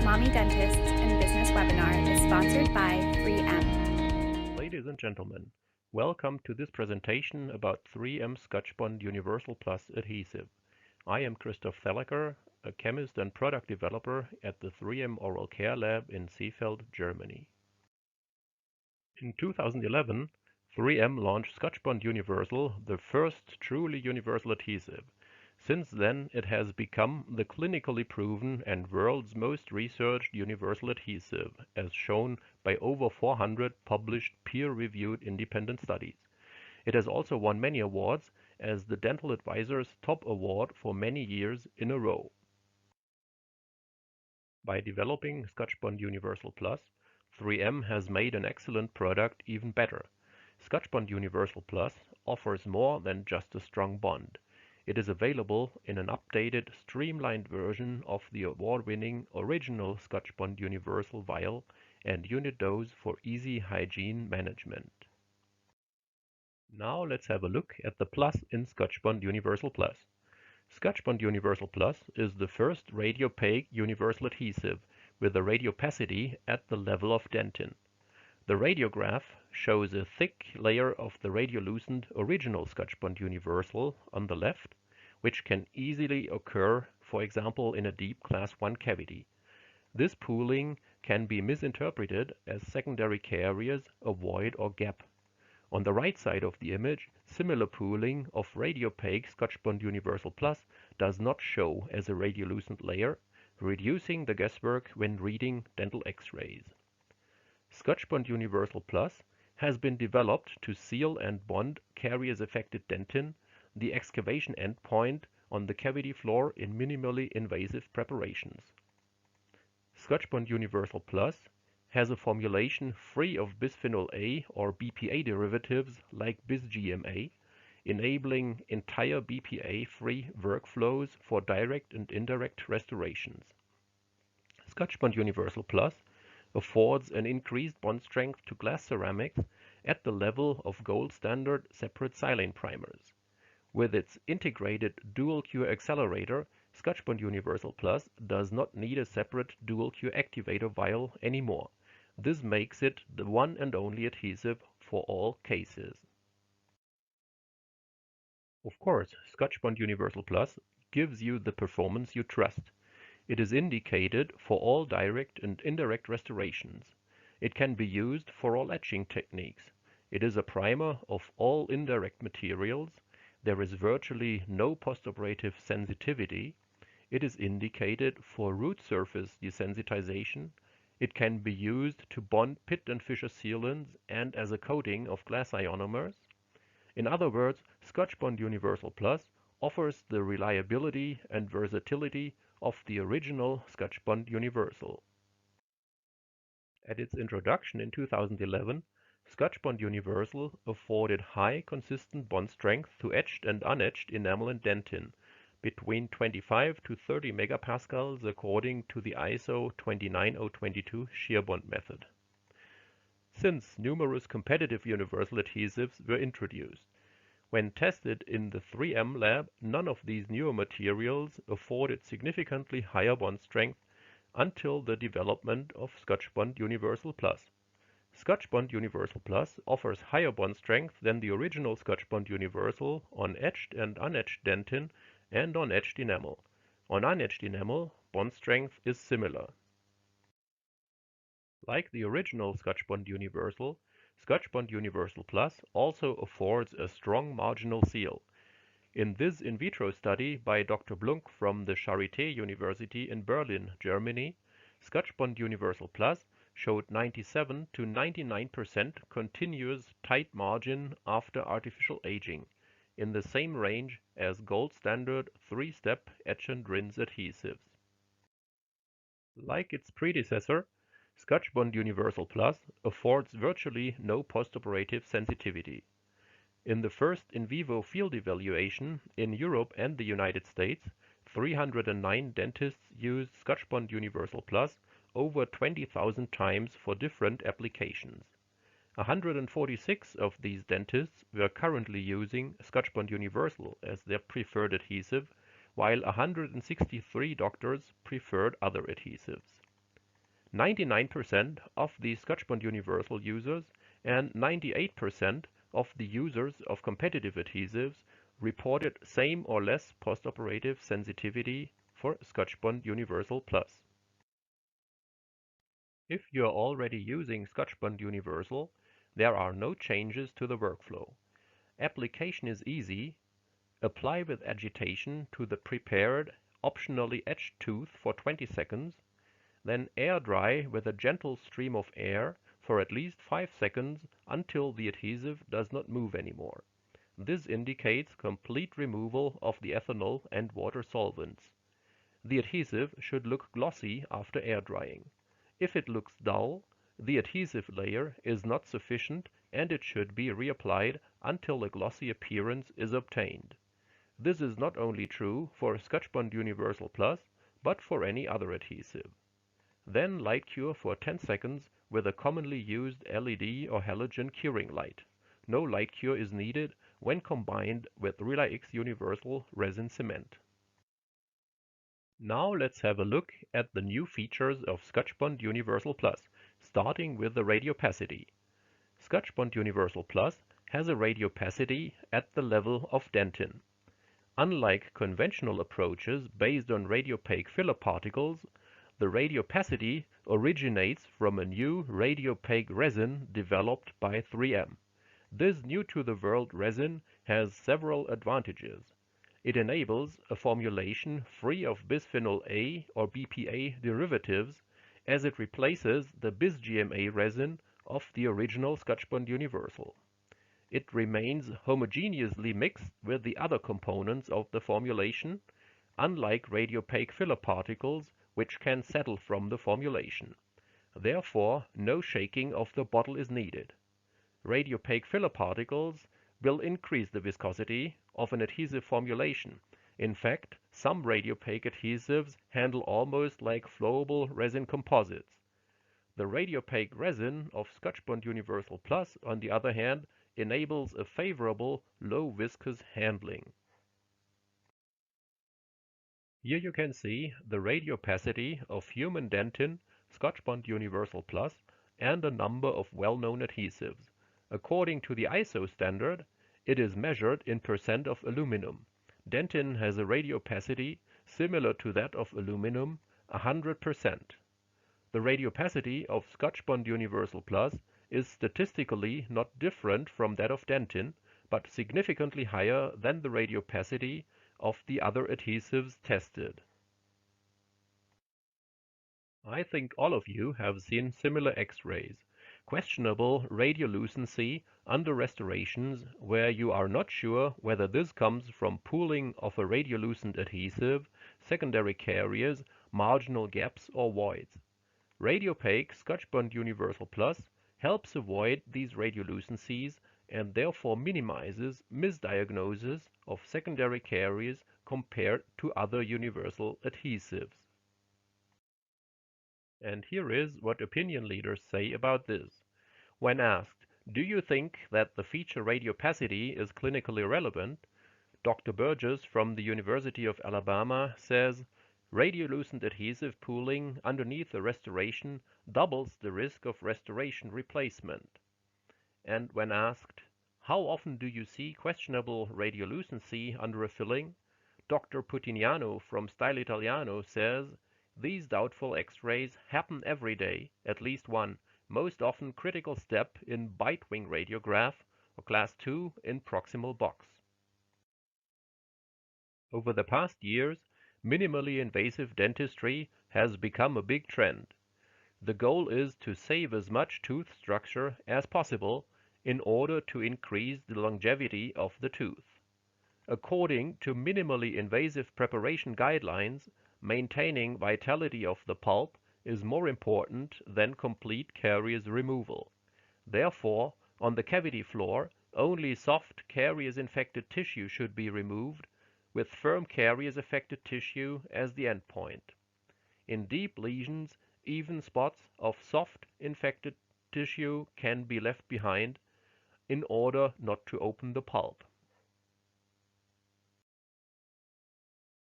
Mommy Dentists in Business webinar is sponsored by 3M. Ladies and gentlemen, welcome to this presentation about 3M Scotchbond Universal Plus Adhesive. I am Christoph Thalacker, a chemist and product developer at the 3M Oral Care Lab in Seefeld, Germany. In 2011, 3M launched Scotchbond Universal, the first truly universal adhesive. Since then, it has become the clinically proven and world's most researched universal adhesive, as shown by over 400 published peer-reviewed independent studies. It has also won many awards as the Dental Advisor's top award for many years in a row. By developing Scotchbond Universal Plus, 3M has made an excellent product even better. Scotchbond Universal Plus offers more than just a strong bond. It is available in an updated, streamlined version of the award-winning original Scotchbond Universal vial and unit dose for easy hygiene management. Now let's have a look at the plus in Scotchbond Universal Plus. Scotchbond Universal Plus is the first radiopaque universal adhesive with a radiopacity at the level of dentin. The radiograph shows a thick layer of the radiolucent original Scotchbond Universal on the left, which can easily occur, for example, in a deep class 1 cavity. This pooling can be misinterpreted as secondary caries, a void or gap. On the right side of the image, similar pooling of radiopaque Scotchbond Universal Plus does not show as a radiolucent layer, reducing the guesswork when reading dental X-rays. Scotchbond Universal Plus has been developed to seal and bond caries-affected dentin, the excavation endpoint on the cavity floor in minimally invasive preparations. Scotchbond Universal Plus has a formulation free of bisphenol A or BPA derivatives like bis-GMA, enabling entire BPA-free workflows for direct and indirect restorations. Scotchbond Universal Plus affords an increased bond strength to glass ceramics at the level of gold standard separate silane primers. With its integrated dual-cure accelerator, Scotchbond Universal Plus does not need a separate dual-cure activator vial anymore. This makes it the one and only adhesive for all cases. Of course, Scotchbond Universal Plus gives you the performance you trust. It is indicated for all direct and indirect restorations. It can be used for all etching techniques. It is a primer of all indirect materials. There is virtually no postoperative sensitivity. It is indicated for root surface desensitization. It can be used to bond pit and fissure sealants and as a coating of glass ionomers. In other words, Scotchbond Universal Plus offers the reliability and versatility of the original Scotchbond Universal. At its introduction in 2011, Scotchbond Universal afforded high consistent bond strength to etched and unetched enamel and dentin, between 25 to 30 megapascals according to the ISO 29022 shear bond method. Since numerous competitive universal adhesives were introduced, when tested in the 3M lab, none of these newer materials afforded significantly higher bond strength until the development of Scotchbond Universal Plus. Scotchbond Universal Plus offers higher bond strength than the original Scotchbond Universal on etched and unetched dentin and on etched enamel. On unetched enamel, bond strength is similar. Like the original Scotchbond Universal, Scotchbond Universal Plus also affords a strong marginal seal. In this in vitro study by Dr. Blunk from the Charité University in Berlin, Germany, Scotchbond Universal Plus showed 97 to 99% continuous tight margin after artificial aging, in the same range as gold standard 3-step etch and rinse adhesives. Like its predecessor, Scotchbond Universal Plus affords virtually no postoperative sensitivity. In the first in vivo field evaluation in Europe and the United States, 309 dentists used Scotchbond Universal Plus over 20,000 times for different applications. 146 of these dentists were currently using Scotchbond Universal as their preferred adhesive, while 163 doctors preferred other adhesives. 99% of the Scotchbond Universal users and 98% of the users of competitive adhesives reported same or less postoperative sensitivity for Scotchbond Universal Plus. If you are already using Scotchbond Universal, there are no changes to the workflow. Application is easy. Apply with agitation to the prepared, optionally etched tooth for 20 seconds, then air dry with a gentle stream of air for at least 5 seconds until the adhesive does not move anymore. This indicates complete removal of the ethanol and water solvents. The adhesive should look glossy after air drying. If it looks dull, the adhesive layer is not sufficient and it should be reapplied until a glossy appearance is obtained. This is not only true for Scotchbond Universal Plus, but for any other adhesive. Then light cure for 10 seconds with a commonly used LED or halogen curing light. No light cure is needed when combined with RelyX Universal Resin Cement. Now let's have a look at the new features of Scotchbond Universal Plus, starting with the radiopacity. Scotchbond Universal Plus has a radiopacity at the level of Dentin. Unlike conventional approaches based on radiopaque filler particles, the radiopacity originates from a new radiopaque resin developed by 3M. This new-to-the-world resin has several advantages. It enables a formulation free of bisphenol A or BPA derivatives, as it replaces the bis-GMA resin of the original Scotchbond Universal. It remains homogeneously mixed with the other components of the formulation, unlike radiopaque filler particles which can settle from the formulation. Therefore, no shaking of the bottle is needed. Radiopaque filler particles will increase the viscosity of an adhesive formulation. In fact, some radiopaque adhesives handle almost like flowable resin composites. The radiopaque resin of Scotchbond Universal Plus, on the other hand, enables a favorable low viscous handling. Here you can see the radiopacity of human dentin, Scotchbond Universal Plus, and a number of well-known adhesives. According to the ISO standard, it is measured in percent of aluminum. Dentin has a radiopacity similar to that of aluminum, 100%. The radiopacity of Scotchbond Universal Plus is statistically not different from that of dentin, but significantly higher than the radiopacity of the other adhesives tested. I think all of you have seen similar X-rays. Questionable radiolucency under restorations where you are not sure whether this comes from pooling of a radiolucent adhesive, secondary caries, marginal gaps or voids. Radiopaque Scotchbond Universal Plus helps avoid these radiolucencies and therefore minimizes misdiagnosis of secondary caries compared to other universal adhesives. And here is what opinion leaders say about this. When asked, "Do you think that the feature radiopacity is clinically relevant?" Dr. Burgess from the University of Alabama says, "Radiolucent adhesive pooling underneath a restoration doubles the risk of restoration replacement." And when asked, "How often do you see questionable radiolucency under a filling?" Dr. Putignano from Style Italiano says, "These doubtful X-rays happen every day, at least one, most often critical step in bite wing radiograph or class 2 in proximal box." Over the past years, minimally invasive dentistry has become a big trend. The goal is to save as much tooth structure as possible in order to increase the longevity of the tooth. According to minimally invasive preparation guidelines, maintaining vitality of the pulp is more important than complete caries removal. Therefore, on the cavity floor, only soft caries-infected tissue should be removed, with firm caries-affected tissue as the endpoint. In deep lesions, even spots of soft infected tissue can be left behind in order not to open the pulp.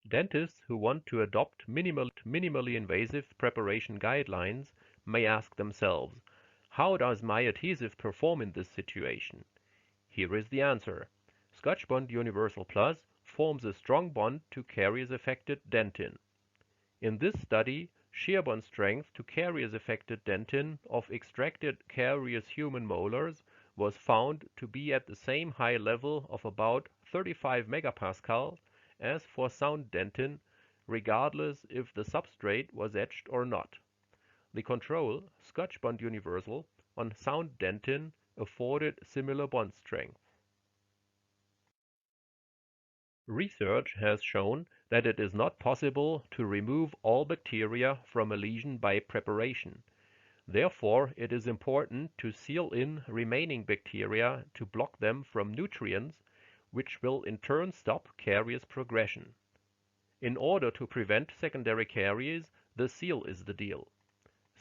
Dentists who want to adopt minimally invasive preparation guidelines may ask themselves, how does my adhesive perform in this situation? Here is the answer. Scotchbond Universal Plus forms a strong bond to caries-affected dentin. In this study, shear bond strength to caries-affected dentin of extracted carious human molars was found to be at the same high level of about 35 megapascal as for sound dentin, regardless if the substrate was etched or not. The control, Scotchbond Universal, on sound dentin afforded similar bond strength. Research has shown that it is not possible to remove all bacteria from a lesion by preparation. Therefore, it is important to seal in remaining bacteria to block them from nutrients, which will in turn stop caries progression. In order to prevent secondary caries, the seal is the deal.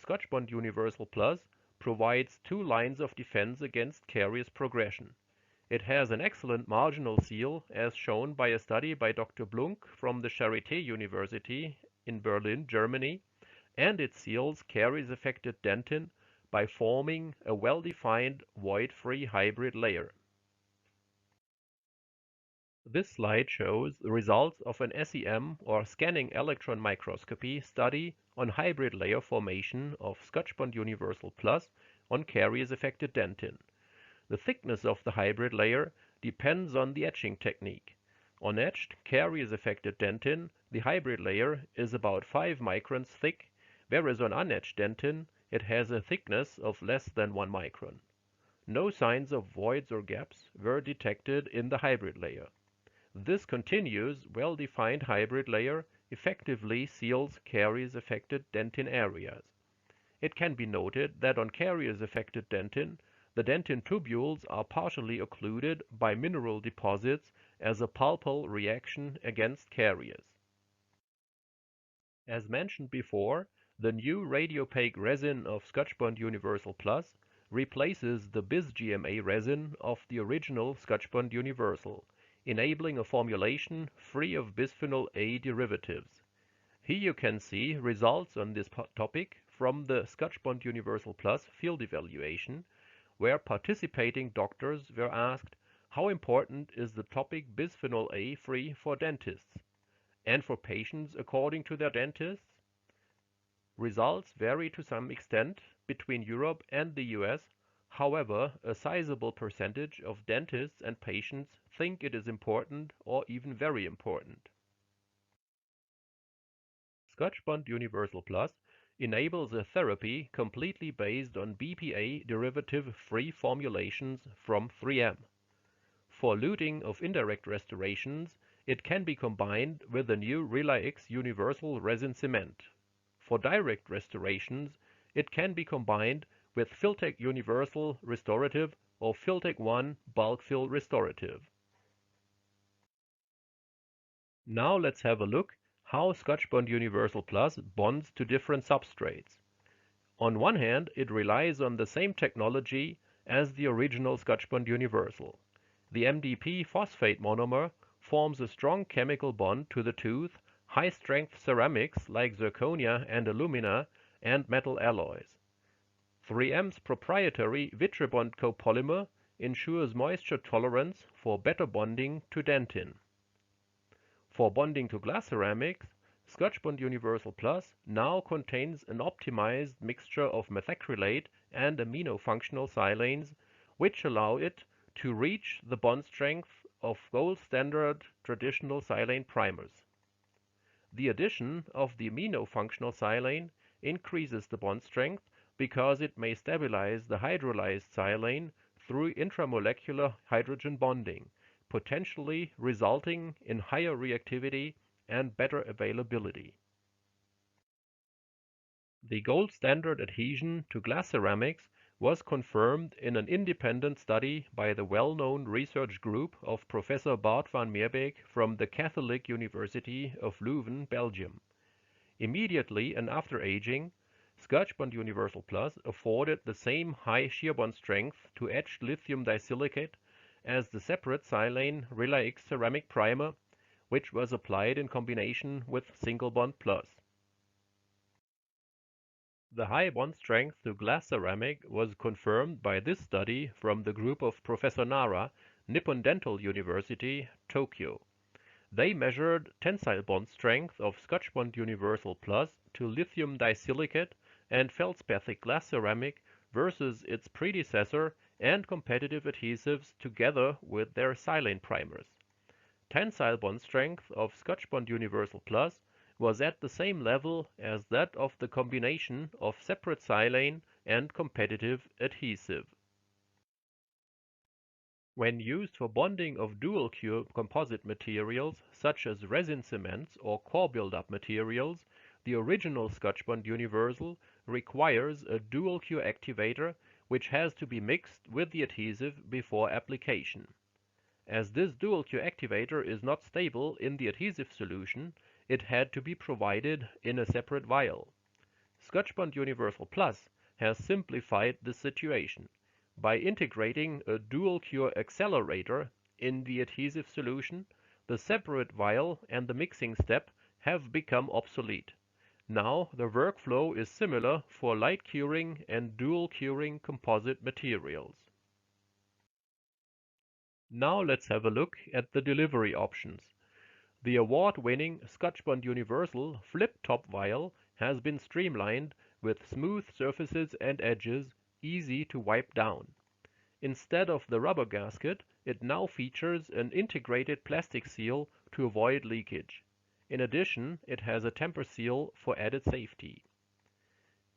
Scotchbond Universal Plus provides two lines of defense against caries progression. It has an excellent marginal seal, as shown by a study by Dr. Blunk from the Charité University in Berlin, Germany, and it seals caries-affected dentin by forming a well-defined void-free hybrid layer. This slide shows the results of an SEM or scanning electron microscopy study on hybrid layer formation of Scotchbond Universal Plus on caries-affected dentin. The thickness of the hybrid layer depends on the etching technique. On etched caries-affected dentin, the hybrid layer is about 5 microns thick, whereas on unetched dentin it has a thickness of less than 1 micron. No signs of voids or gaps were detected in the hybrid layer. This continuous, well-defined hybrid layer effectively seals caries-affected dentin areas. It can be noted that on caries-affected dentin, the dentin tubules are partially occluded by mineral deposits as a pulpal reaction against caries. As mentioned before, the new radiopaque resin of Scotchbond Universal Plus replaces the bis-GMA resin of the original Scotchbond Universal, enabling a formulation free of bisphenol A derivatives. Here you can see results on this topic from the Scotchbond Universal Plus field evaluation, where participating doctors were asked how important is the topic bisphenol A free for dentists and for patients according to their dentists. Results vary to some extent between Europe and the US. However, a sizable percentage of dentists and patients think it is important or even very important. Scotchbond Universal Plus enables a therapy completely based on BPA derivative-free formulations from 3M. For luting of indirect restorations, it can be combined with the new RelyX Universal Resin Cement. For direct restorations, it can be combined with Filtec Universal Restorative or Filtec 1 Bulk Fill Restorative. Now let's have a look how Scotchbond Universal Plus bonds to different substrates. On one hand, it relies on the same technology as the original Scotchbond Universal. The MDP phosphate monomer forms a strong chemical bond to the tooth, high-strength ceramics like zirconia and alumina, and metal alloys. 3M's proprietary Vitribond copolymer ensures moisture tolerance for better bonding to dentin. For bonding to glass ceramics, Scotchbond Universal Plus now contains an optimized mixture of methacrylate and amino-functional silanes, which allow it to reach the bond strength of gold standard traditional silane primers. The addition of the amino-functional silane increases the bond strength because it may stabilize the hydrolyzed silane through intramolecular hydrogen bonding, potentially resulting in higher reactivity and better availability. The gold standard adhesion to glass ceramics was confirmed in an independent study by the well-known research group of Professor Bart van Meerbeek from the Catholic University of Leuven, Belgium. Immediately and after aging, Scotchbond Universal Plus afforded the same high shear bond strength to etched lithium disilicate as the separate silane RelyX ceramic primer, which was applied in combination with Single Bond Plus. The high bond strength to glass ceramic was confirmed by this study from the group of Professor Nara, Nippon Dental University, Tokyo. They measured tensile bond strength of Scotchbond Universal Plus to lithium disilicate and feldspathic glass ceramic versus its predecessor and competitive adhesives together with their silane primers. Tensile bond strength of Scotchbond Universal Plus was at the same level as that of the combination of separate silane and competitive adhesive. When used for bonding of dual-cure composite materials such as resin cements or core build-up materials, the original Scotchbond Universal requires a dual-cure activator which has to be mixed with the adhesive before application. As this dual-cure activator is not stable in the adhesive solution, it had to be provided in a separate vial. Scotchbond Universal Plus has simplified this situation by integrating a dual-cure accelerator in the adhesive solution. The separate vial and the mixing step have become obsolete. Now the workflow is similar for light curing and dual curing composite materials. Now let's have a look at the delivery options. The award-winning Scotchbond Universal flip-top vial has been streamlined with smooth surfaces and edges, easy to wipe down. Instead of the rubber gasket, it now features an integrated plastic seal to avoid leakage. In addition, it has a temper seal for added safety.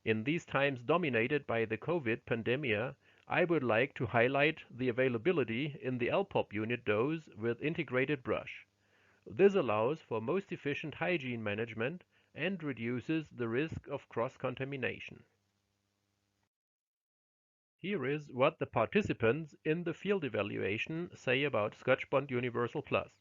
In these times dominated by the COVID pandemia, I would like to highlight the availability in the LPOP unit dose with integrated brush. This allows for most efficient hygiene management and reduces the risk of cross-contamination. Here is what the participants in the field evaluation say about Scotchbond Universal Plus.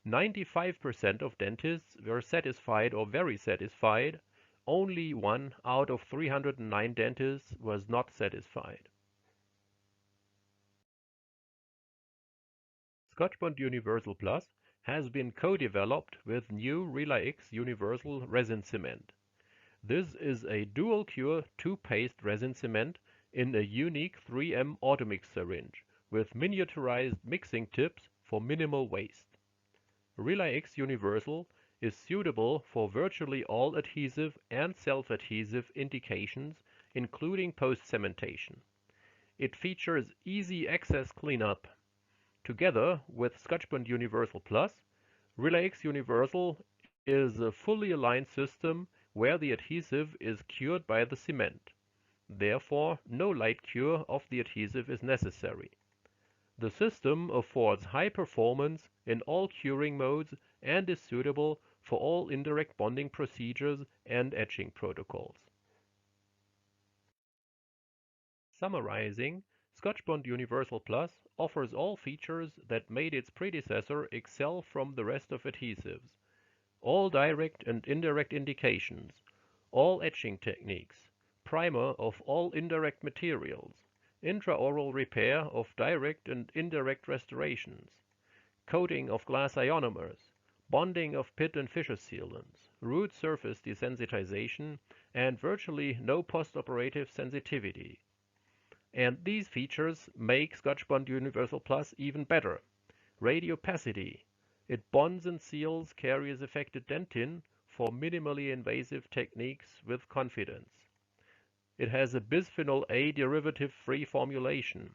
95% of dentists were satisfied or very satisfied. Only 1 out of 309 dentists was not satisfied. Scotchbond Universal Plus has been co-developed with new RelyX Universal Resin Cement. This is a dual-cure two-paste resin cement in a unique 3M automix syringe with miniaturized mixing tips for minimal waste. RelyX Universal is suitable for virtually all adhesive and self-adhesive indications, including post-cementation. It features easy access cleanup. Together with Scotchbond Universal Plus, RelyX Universal is a fully aligned system where the adhesive is cured by the cement. Therefore, no light cure of the adhesive is necessary. The system affords high performance in all curing modes and is suitable for all indirect bonding procedures and etching protocols. Summarizing, Scotchbond Universal Plus offers all features that made its predecessor excel from the rest of adhesives. All direct and indirect indications, all etching techniques, primer of all indirect materials, intraoral repair of direct and indirect restorations, coating of glass ionomers, bonding of pit and fissure sealants, root surface desensitization, and virtually no postoperative sensitivity. And these features make Scotchbond Universal Plus even better. Radiopacity. It bonds and seals caries-affected dentin for minimally invasive techniques with confidence. It has a bisphenol A derivative-free formulation,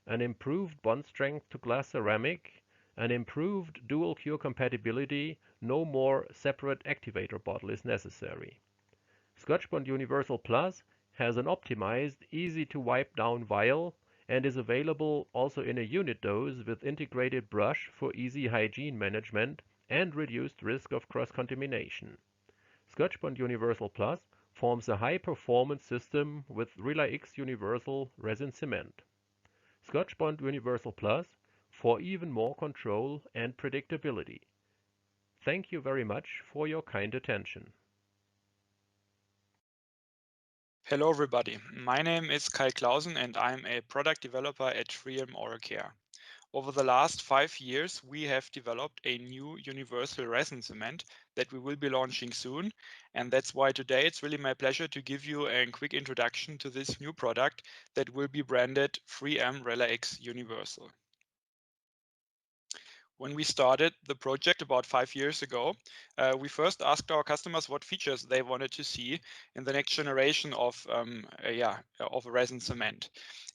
an improved bond strength to glass ceramic, an improved dual cure compatibility, no more separate activator bottle is necessary. Scotchbond Universal Plus has an optimized, easy to wipe down vial and is available also in a unit dose with integrated brush for easy hygiene management and reduced risk of cross-contamination. Scotchbond Universal Plus forms a high-performance system with RelyX Universal Resin Cement. Scotchbond Universal Plus for even more control and predictability. Thank you very much for your kind attention. Hello everybody, my name is Kai Clausen and I'm a product developer at 3M Oral Care. Over the last 5 years, we have developed a new universal resin cement that we will be launching soon. And that's why today it's really my pleasure to give you a quick introduction to this new product that will be branded 3M RelyX Universal. When we started the project about 5 years ago, we first asked our customers what features they wanted to see in the next generation of resin cement.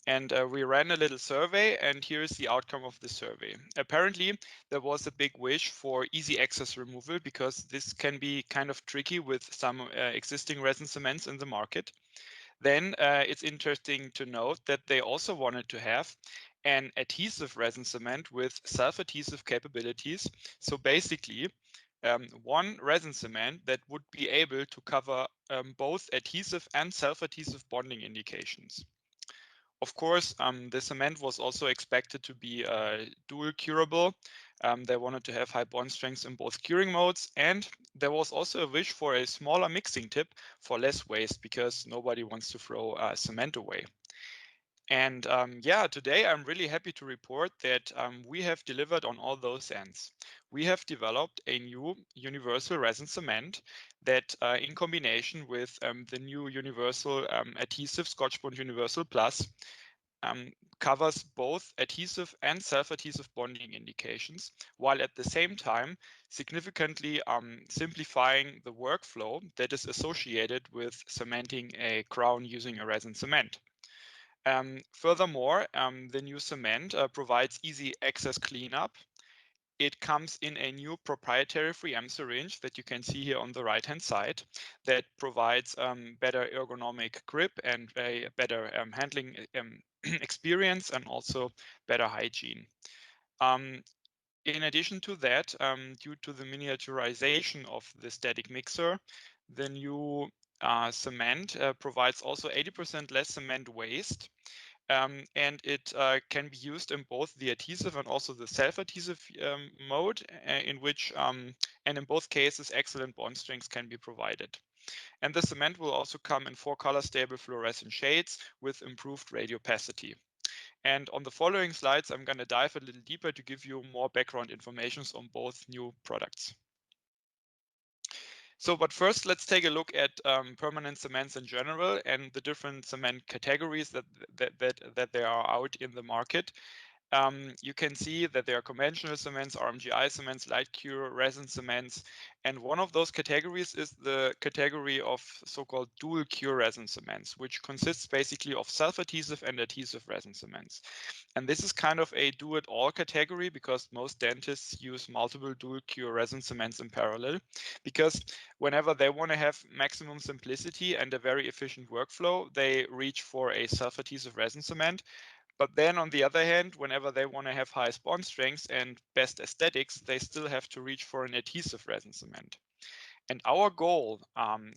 And we ran a little survey, and here is the outcome of the survey. Apparently, there was a big wish for easy access removal because this can be kind of tricky with some existing resin cements in the market. Then it's interesting to note that they also wanted to have an adhesive resin cement with self-adhesive capabilities. So basically, one resin cement that would be able to cover both adhesive and self-adhesive bonding indications. Of course, the cement was also expected to be dual curable. They wanted to have high bond strengths in both curing modes, and there was also a wish for a smaller mixing tip for less waste because nobody wants to throw cement away. And today I'm really happy to report that we have delivered on all those ends. We have developed a new universal resin cement that in combination with the new universal adhesive Scotchbond Universal Plus covers both adhesive and self-adhesive bonding indications, while at the same time significantly simplifying the workflow that is associated with cementing a crown using a resin cement. Furthermore, the new cement provides easy access cleanup. It comes in a new proprietary 3M syringe that you can see here on the right-hand side that provides better ergonomic grip and a better handling experience and also better hygiene. In addition to that, due to the miniaturization of the static mixer, the new cement provides also 80% less cement waste. And it can be used in both the adhesive and also the self-adhesive mode, in which, and in both cases, excellent bond strengths can be provided. And the cement will also come in 4 color-stable fluorescent shades with improved radiopacity. And on the following slides, I'm going to dive a little deeper to give you more background information on both new products. But first, let's take a look at permanent cements in general and the different cement categories that there are out in the market. You can see that there are conventional cements, RMGI cements, light cure, resin cements, and one of those categories is the category of so-called dual cure resin cements, which consists basically of self-adhesive and adhesive resin cements. And this is kind of a do-it-all category because most dentists use multiple dual cure resin cements in parallel, because whenever they want to have maximum simplicity and a very efficient workflow, they reach for a self-adhesive resin cement. But then on the other hand, whenever they want to have highest bond strengths and best aesthetics, they still have to reach for an adhesive resin cement. And our goal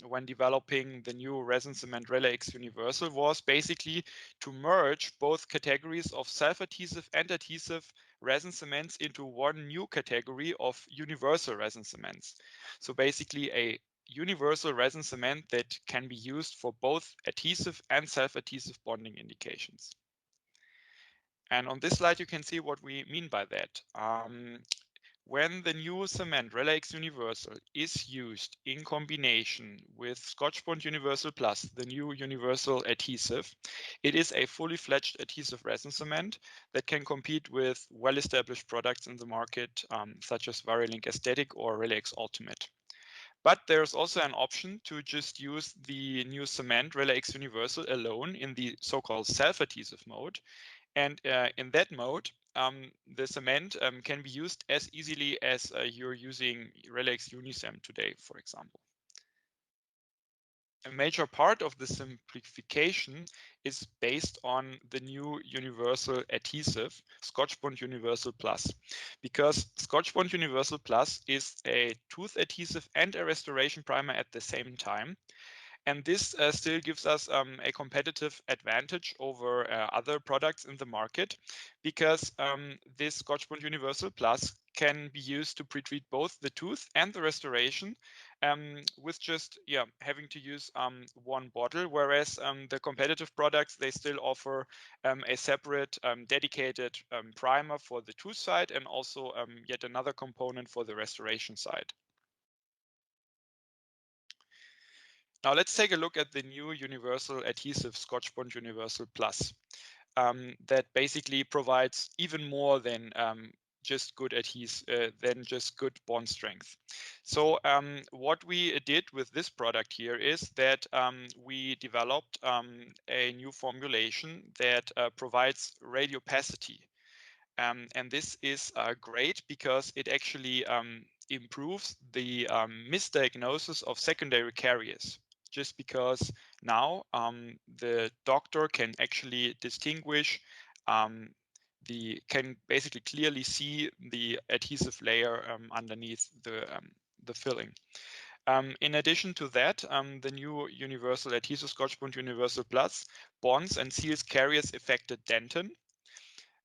when developing the new resin cement RelyX Universal was basically to merge both categories of self-adhesive and adhesive resin cements into one new category of universal resin cements. So basically a universal resin cement that can be used for both adhesive and self-adhesive bonding indications. And on this slide, you can see what we mean by that. When the new cement RelyX Universal is used in combination with Scotchbond Universal Plus, the new universal adhesive, it is a fully fledged adhesive resin cement that can compete with well-established products in the market, such as Varilink Aesthetic or RelyX Ultimate. But there's also an option to just use the new cement RelyX Universal alone in the so-called self-adhesive mode. And in that mode, the cement can be used as easily as you're using RelyX Unicem today, for example. A major part of the simplification is based on the new universal adhesive, Scotchbond Universal Plus, because Scotchbond Universal Plus is a tooth adhesive and a restoration primer at the same time. And this still gives us a competitive advantage over other products in the market, because this Scotchbond Universal Plus can be used to pre-treat both the tooth and the restoration, with just having to use one bottle, whereas the competitive products, they still offer a separate dedicated primer for the tooth side, and also yet another component for the restoration side. Now let's take a look at the new universal adhesive Scotchbond Universal Plus, that basically provides even more than just good bond strength. So what we did with this product here is that we developed a new formulation that provides radiopacity. And this is great because it actually improves the misdiagnosis of secondary caries, just because now the doctor can actually distinguish, can basically clearly see the adhesive layer underneath the filling. In addition to that, the new Universal Adhesive Scotchbond Universal Plus bonds and seals Caries-Affected Dentin.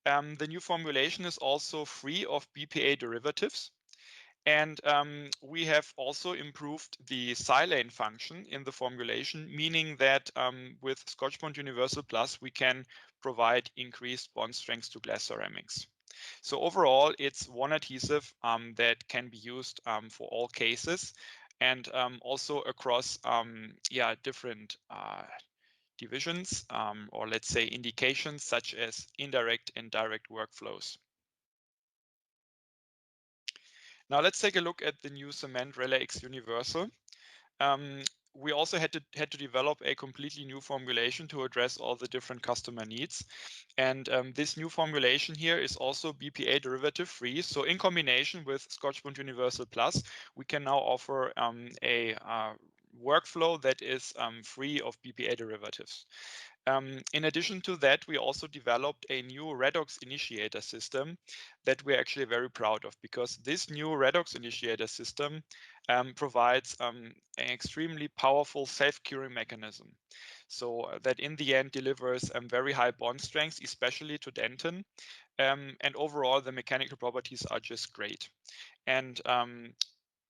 The new formulation is also free of BPA derivatives. And we have also improved the silane function in the formulation, meaning that with Scotchbond Universal Plus, we can provide increased bond strength to glass ceramics. So overall, it's one adhesive that can be used for all cases, and also across different divisions, or let's say indications such as indirect and direct workflows. Now let's take a look at the new cement RelyX Universal. We also had to develop a completely new formulation to address all the different customer needs. And this new formulation here is also BPA derivative free. So in combination with Scotchbond Universal Plus, we can now offer a workflow that is free of BPA derivatives. In addition to that, we also developed a new redox initiator system that we're actually very proud of, because this new redox initiator system provides an extremely powerful self-curing mechanism. So that in the end delivers very high bond strength, especially to dentin. And overall, the mechanical properties are just great. And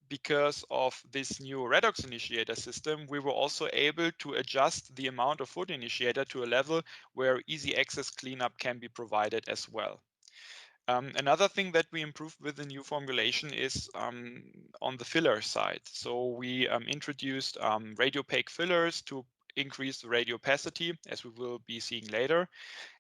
because of this new redox initiator system, we were also able to adjust the amount of foot initiator to a level where easy access cleanup can be provided as well. Another thing that we improved with the new formulation is on the filler side. So we introduced Radiopaque fillers to increase the radiopacity, as we will be seeing later.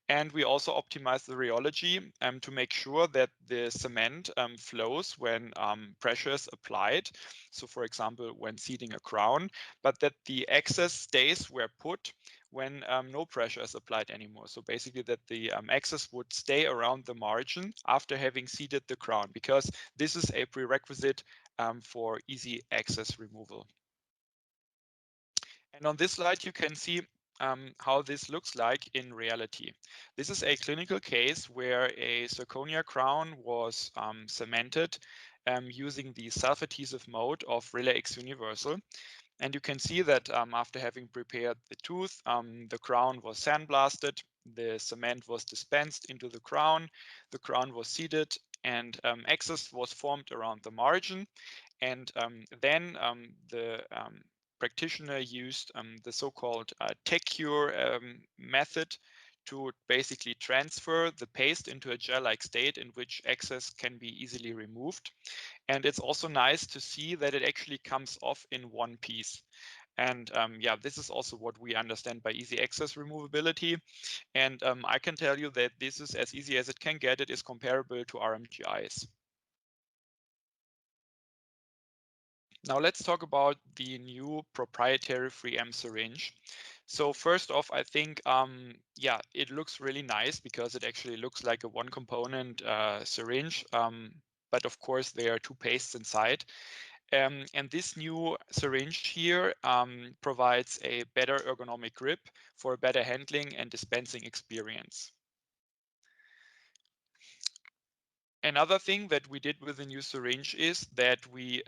And we also optimize the rheology to make sure that the cement flows when pressure is applied. So for example, when seating a crown, but that the excess stays where put when no pressure is applied anymore. So basically that the excess would stay around the margin after having seated the crown, because this is a prerequisite for easy access removal. And on this slide, you can see how this looks like in reality. This is a clinical case where a zirconia crown was cemented using the self-adhesive mode of RelyX Universal. And you can see that after having prepared the tooth, the crown was sandblasted, the cement was dispensed into the crown was seated, and excess was formed around the margin. And then the practitioner used the so-called tech-cure method to basically transfer the paste into a gel-like state in which excess can be easily removed. And it's also nice to see that it actually comes off in one piece. And this is also what we understand by easy access removability. And I can tell you that this is as easy as it can get. It is comparable to RMGIs. Now let's talk about the new proprietary 3M syringe. So first off, I think, it looks really nice because it actually looks like a one component syringe. But of course, there are two pastes inside. And this new syringe here provides a better ergonomic grip for a better handling and dispensing experience. Another thing that we did with the new syringe is that we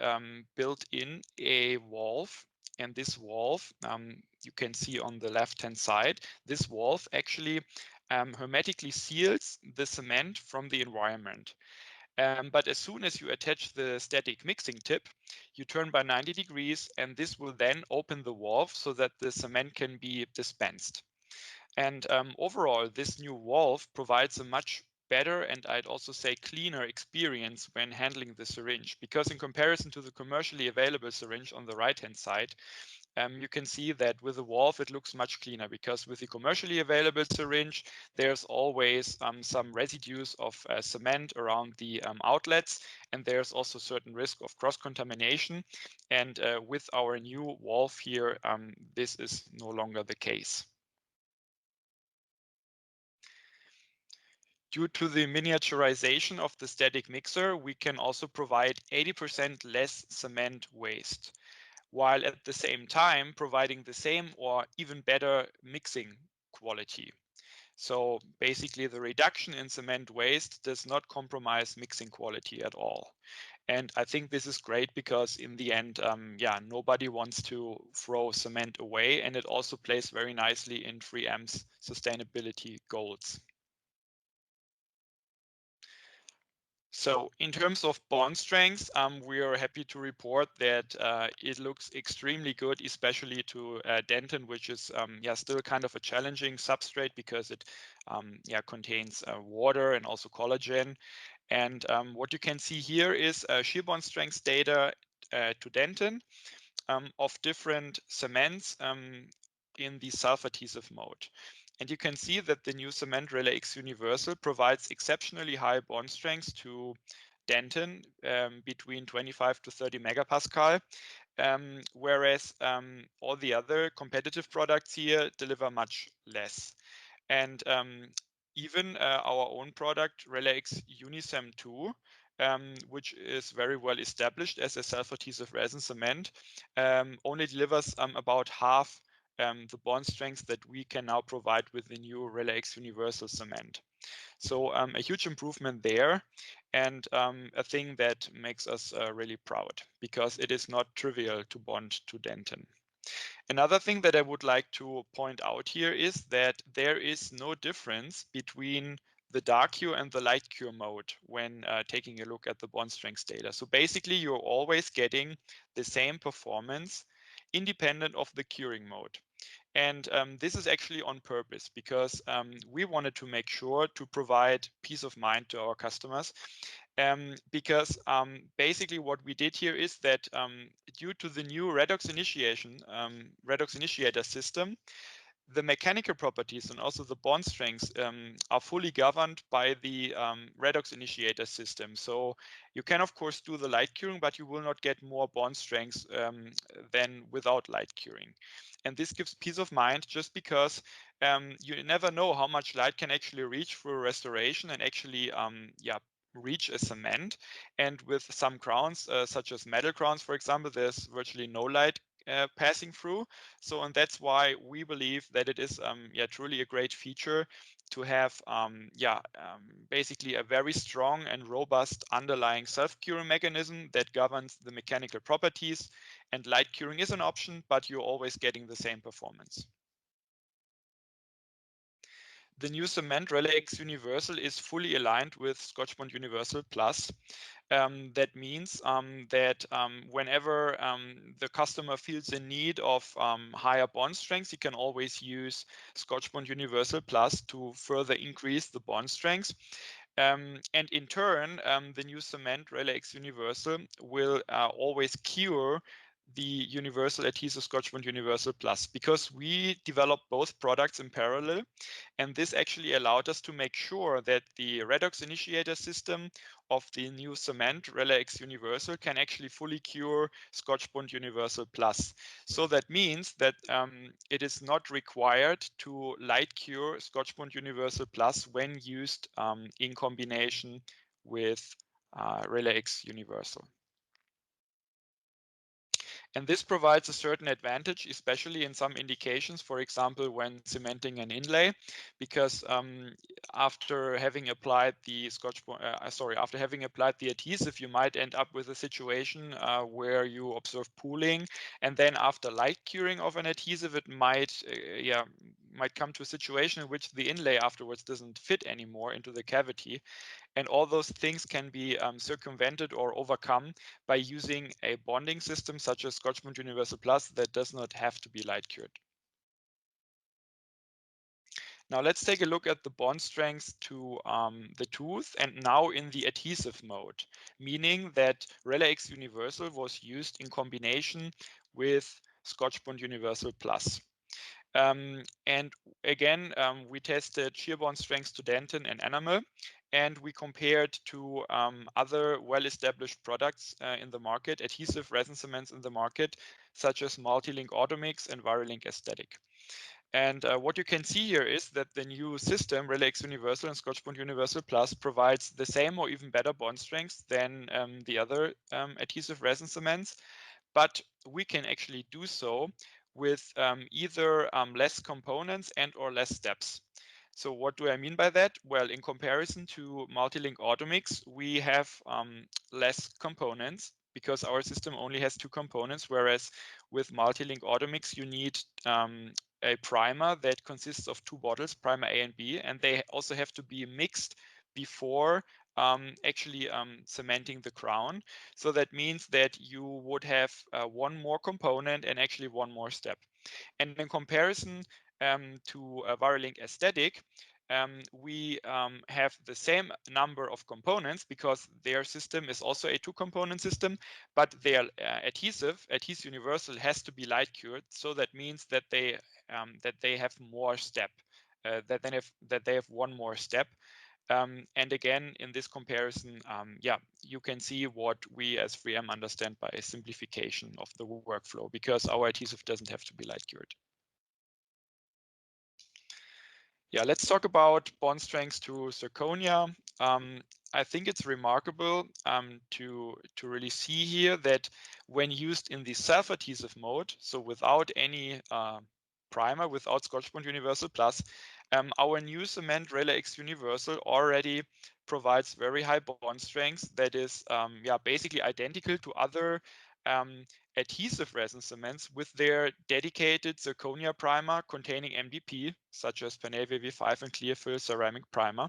built in a valve and this valve, you can see on the left-hand side, this valve actually hermetically seals the cement from the environment. But as soon as you attach the static mixing tip, you turn by 90 degrees, and this will then open the valve so that the cement can be dispensed. And overall, this new valve provides a much better, and I'd also say cleaner experience when handling the syringe, because in comparison to the commercially available syringe on the right-hand side, you can see that with the valve it looks much cleaner, because with the commercially available syringe there's always some residues of cement around the outlets, and there's also certain risk of cross-contamination, and with our new valve here this is no longer the case. Due to the miniaturization of the static mixer, we can also provide 80% less cement waste, while at the same time providing the same or even better mixing quality. So basically the reduction in cement waste does not compromise mixing quality at all. And I think this is great because in the end, nobody wants to throw cement away, and it also plays very nicely in 3M's sustainability goals. So in terms of bond strength, we are happy to report that it looks extremely good, especially to Dentin, which is still kind of a challenging substrate because it contains water and also collagen. And what you can see here is shear bond strength data to Dentin of different cements in the self-adhesive mode. And you can see that the new cement RelyX Universal provides exceptionally high bond strengths to Dentin between 25 to 30 megapascal, whereas all the other competitive products here deliver much less. And even our own product, RelyX Unisem 2, which is very well established as a self-adhesive resin cement, only delivers about half the bond strength that we can now provide with the new RelyX Universal cement. So a huge improvement there, and a thing that makes us really proud, because it is not trivial to bond to Dentin. Another thing that I would like to point out here is that there is no difference between the dark cure and the light cure mode when taking a look at the bond strength data. So basically you're always getting the same performance independent of the curing mode. And this is actually on purpose, because we wanted to make sure to provide peace of mind to our customers. Because basically what we did here is that due to the new redox initiator system, the mechanical properties and also the bond strengths are fully governed by the redox initiator system. So you can of course do the light curing, but you will not get more bond strengths than without light curing. And this gives peace of mind, just because you never know how much light can actually reach through restoration and actually reach a cement. And with some crowns, such as metal crowns, for example, there's virtually no light passing through. So, and that's why we believe that it is truly a great feature to have basically a very strong and robust underlying self-curing mechanism that governs the mechanical properties. And light curing is an option, but you're always getting the same performance. The new cement RelyX Universal is fully aligned with Scotchbond Universal Plus. That means that whenever the customer feels the need of higher bond strength, he can always use Scotchbond Universal Plus to further increase the bond strength. And in turn, the new cement RelyX Universal will always cure the Universal Adhesive Scotchbond Universal Plus, because we developed both products in parallel. And this actually allowed us to make sure that the redox initiator system of the new cement RelyX Universal can actually fully cure Scotchbond Universal Plus. So that means that it is not required to light cure Scotchbond Universal Plus when used in combination with RelyX Universal. And this provides a certain advantage, especially in some indications, for example, when cementing an inlay, because after having applied the after having applied the adhesive, you might end up with a situation where you observe pooling, and then after light curing of an adhesive, it might come to a situation in which the inlay afterwards doesn't fit anymore into the cavity. And all those things can be circumvented or overcome by using a bonding system such as Scotchbond Universal Plus that does not have to be light cured. Now let's take a look at the bond strengths to the tooth, and now in the adhesive mode, meaning that RelyX Universal was used in combination with Scotchbond Universal Plus. And again, we tested shear bond strengths to dentin and enamel, and we compared to other well-established products in the market, adhesive resin cements in the market, such as Multilink Automix and Virolink Aesthetic. And what you can see here is that the new system, RelyX Universal and Scotchbond Universal Plus, provides the same or even better bond strengths than the other adhesive resin cements, but we can actually do so with either less components and or less steps. So what do I mean by that? Well, in comparison to Multilink Automix, we have less components because our system only has 2 components, whereas with Multilink Automix, you need a primer that consists of 2 bottles, primer A and B, and they also have to be mixed before actually cementing the crown. So that means that you would have 1 more component and actually 1 more step. And in comparison to Virolink Aesthetic, we have the same number of components because their system is also a 2-component system, but their adhesive Universal has to be light cured. So that means that they have more step, that they have 1 more step. And again, in this comparison, you can see what we as 3M understand by a simplification of the workflow, because our adhesive doesn't have to be light cured. Yeah, let's talk about bond strengths to zirconia. I think it's remarkable to really see here that when used in the self-adhesive mode, so without any primer, without Scotchbond Universal Plus, our new cement RelyX Universal already provides very high bond strengths that is basically identical to other adhesive resin cements with their dedicated zirconia primer containing MDP, such as Panavia V5 and Clearfill ceramic primer.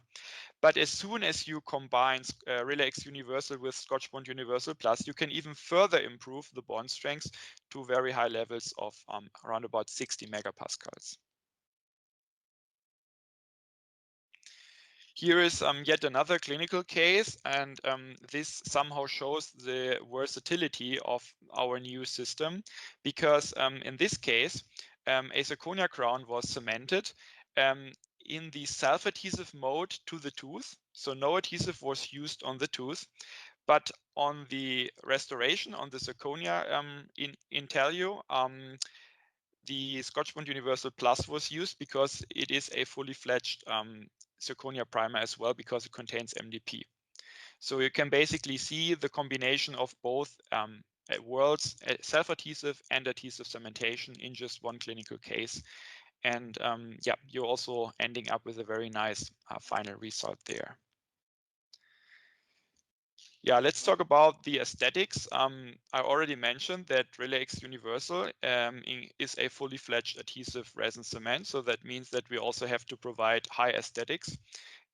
But as soon as you combine RelyX Universal with Scotchbond Universal Plus, you can even further improve the bond strengths to very high levels of around about 60 megapascals. Here is yet another clinical case, and this somehow shows the versatility of our new system, because in this case, a zirconia crown was cemented in the self-adhesive mode to the tooth. So no adhesive was used on the tooth, but on the restoration, on the zirconia intaglio, the Scotchbond Universal Plus was used because it is a fully fledged zirconia primer as well, because it contains MDP. So you can basically see the combination of both worlds, self-adhesive and adhesive cementation, in just 1 clinical case. And you're also ending up with a very nice final result there. Yeah, let's talk about the aesthetics. I already mentioned that RelyX Universal is a fully fledged adhesive resin cement. So that means that we also have to provide high aesthetics.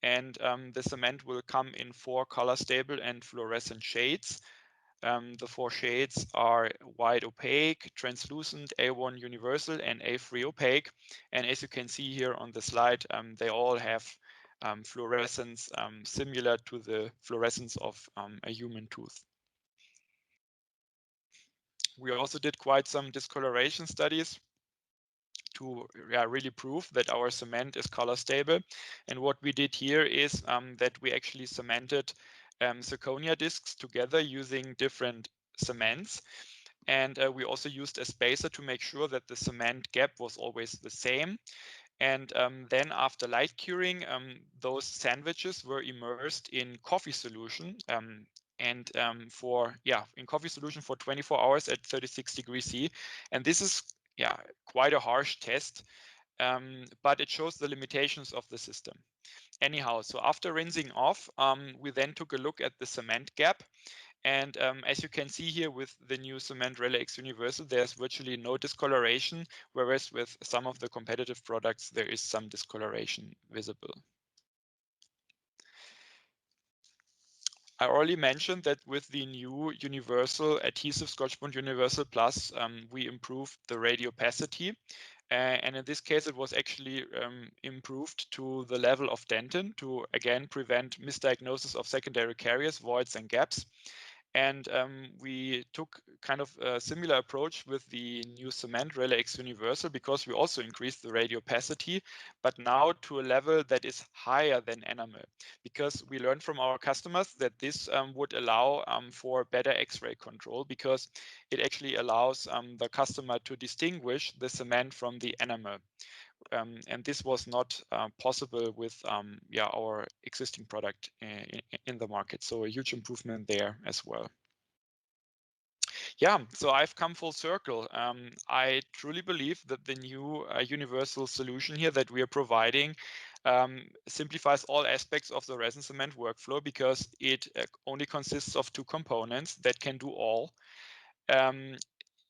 And the cement will come in 4 color stable and fluorescent shades. The 4 shades are wide opaque, translucent, A1 universal, and A3 opaque. And as you can see here on the slide, they all have fluorescence similar to the fluorescence of a human tooth. We also did quite some discoloration studies to really prove that our cement is color stable. And what we did here is that we actually cemented zirconia discs together using different cements. And we also used a spacer to make sure that the cement gap was always the same. And then after light curing, those sandwiches were immersed in coffee solution, and in coffee solution for 24 hours at 36 degrees C. And this is quite a harsh test, but it shows the limitations of the system. Anyhow, so after rinsing off, we then took a look at the cement gap. And as you can see here with the new cement RelyX Universal, there's virtually no discoloration, whereas with some of the competitive products, there is some discoloration visible. I already mentioned that with the new universal adhesive Scotchbond Universal Plus, we improved the radiopacity. And in this case, it was actually improved to the level of Dentin to, again, prevent misdiagnosis of secondary caries, voids, and gaps. And we took kind of a similar approach with the new cement RelyX Universal, because we also increased the radiopacity, but now to a level that is higher than enamel, because we learned from our customers that this would allow for better X-ray control, because it actually allows the customer to distinguish the cement from the enamel. And this was not possible with our existing product in the market. So a huge improvement there as well. Yeah, so I've come full circle. I truly believe that the new universal solution here that we are providing simplifies all aspects of the resin cement workflow, because it only consists of 2 components that can do all.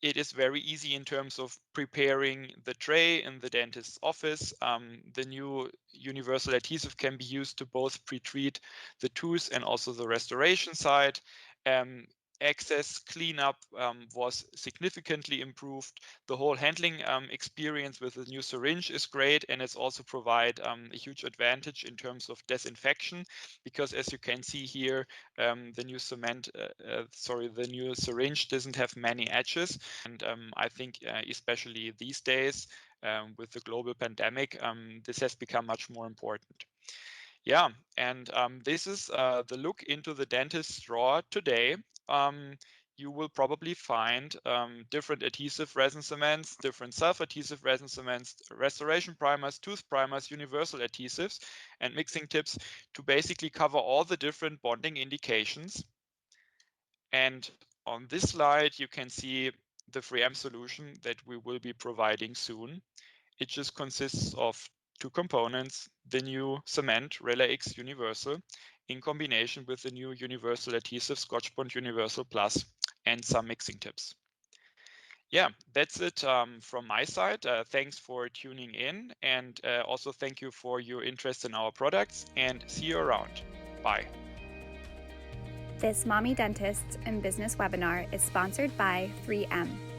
It is very easy in terms of preparing the tray in the dentist's office. The new universal adhesive can be used to both pre-treat the tooth and also the restoration side. Access cleanup was significantly improved. The whole handling experience with the new syringe is great, and it's also provide a huge advantage in terms of disinfection, because as you can see here, the new the new syringe doesn't have many edges. And I think especially these days with the global pandemic, this has become much more important. Yeah, and this is the look into the dentist's drawer today. You will probably find different adhesive resin cements, different self-adhesive resin cements, restoration primers, tooth primers, universal adhesives, and mixing tips to basically cover all the different bonding indications. And on this slide, you can see the 3M solution that we will be providing soon. It just consists of 2 components, the new cement RelyX Universal in combination with the new universal adhesive Scotchbond Universal Plus and some mixing tips. Yeah, that's it from my side. Thanks for tuning in, and also thank you for your interest in our products, and see you around. Bye. This Mommy Dentists in Business webinar is sponsored by 3M.